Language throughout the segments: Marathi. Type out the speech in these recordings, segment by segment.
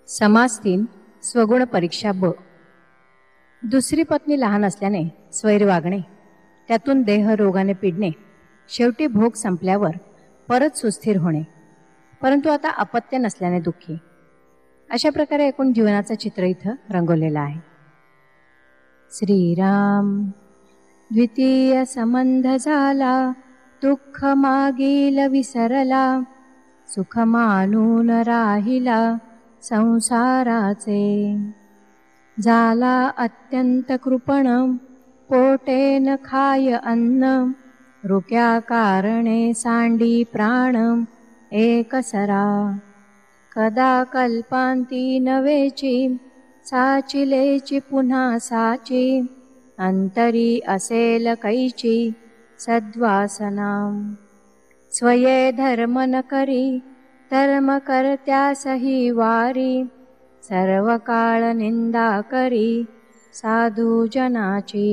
समास 3 स्वगुण परीक्षा ब. दुसरी पत्नी लहान असल्याने स्वैर वागणे, त्यातून देह रोगाने पिडणे, शेवटी भोग संपल्यावर परत सुस्थिर होणे, परंतु आता अपत्य नसल्याने दुःखी. अशा प्रकारे एकूण जीवनाचं चित्र इथं रंगवलेलं आहे. श्रीराम. द्वितीय संबंध झाला, दुःख मागील विसरला, सुख मानून राहिला संसाराचे. झाला अत्यंत कृपण, पोटे न खाय अन्न, रुक्या कारणे सांडी प्राण एकसरा. कदा कल्पांती नवेची, साचिलेची पुन्हा साची, अंतरी असेल कैची सद्वासना. स्वये धर्म न करी, धर्म करत्यासही वारी, सर्व काळ निंदा करी साधू जनाची.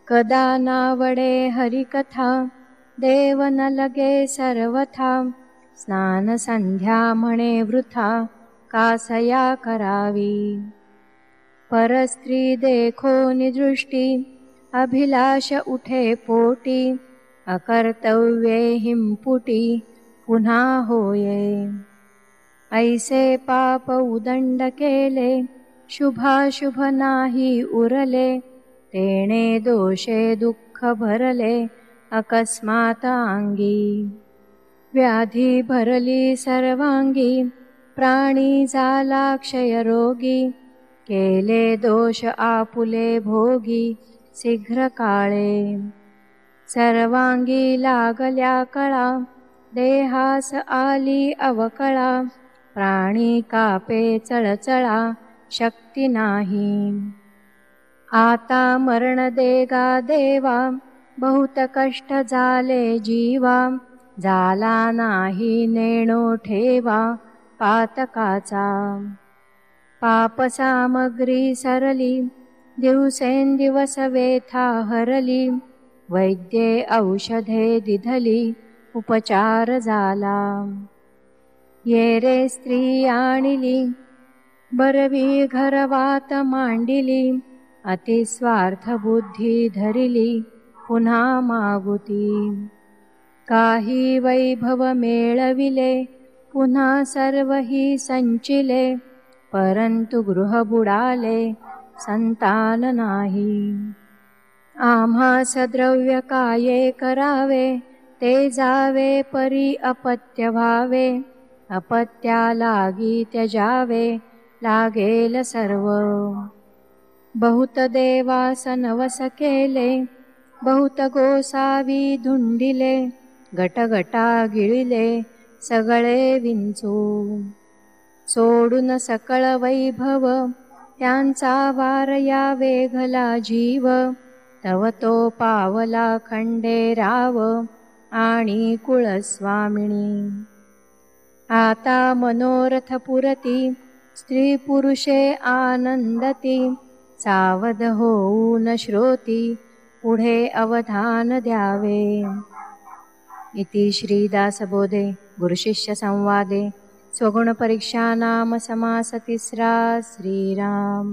कदा नावडे हरिकथा, देव न लगे सर्वथा, स्नान संध्या म्हणे वृथा, कासया करावी. परस्त्री देखो निदृष्टी, अभिलाष उठे पोटी, अकर्तव्ये हिंपुटी पुन्हा होये. ऐसे पाप उदंड केले, शुभाशुभ नाही उरले, तेणे दोषे दुःख भरले अकस्मात अंगी. व्याधी भरली सर्वांगी, प्राणी झाला क्षयरोगी, केले दोष आपुले भोगी शीघ्र काळे. सर्वांगी लागल्या कळा, देहास आली अवकळा, प्राणी कापे चळचळा शक्ती नाही. आता मरण देगा देवा, बहुत कष्ट झाले जीवा, झाला नाही नेणो ठेवा पातकाचा. पाप सामग्री सरली, दिवसेंदिवस व्यथा हरली, वैद्ये औषधे दिधली, उपचार झाला. ये रे स्त्री आणिली, बरवी घरवात मांडिली, अतिस्वार्थ बुद्धी धरिली पुन्हा मागुती. काही वैभव मेळविले, पुन्हा सर्वही संचिले, परंतु गृह बुडाले संतान नाही. आम्हास द्रव्य काये करावे, ते जावे परी अपत्य व्हावे, अपत्या लागी त्यजावे लागेल सर्व. बहुत देवास नवस केले, बहुत गोसावी धुंडिले, गटगटा गिळिले सगळे विंचू. सोडून सकळ वैभव, त्यांचा वार या वेघला जीव, तव तो पावला खंडेराव आणि कुळस्वामिनी. आता मनोरथ पुरती, स्त्री पुरुषे आनंदती, सावध होऊन श्रोती पुढे अवधान द्यावे. इति श्रीदासबोधे गुरुशिष्य संवादे स्वगुण परीक्षा नाम समास 3. श्रीराम.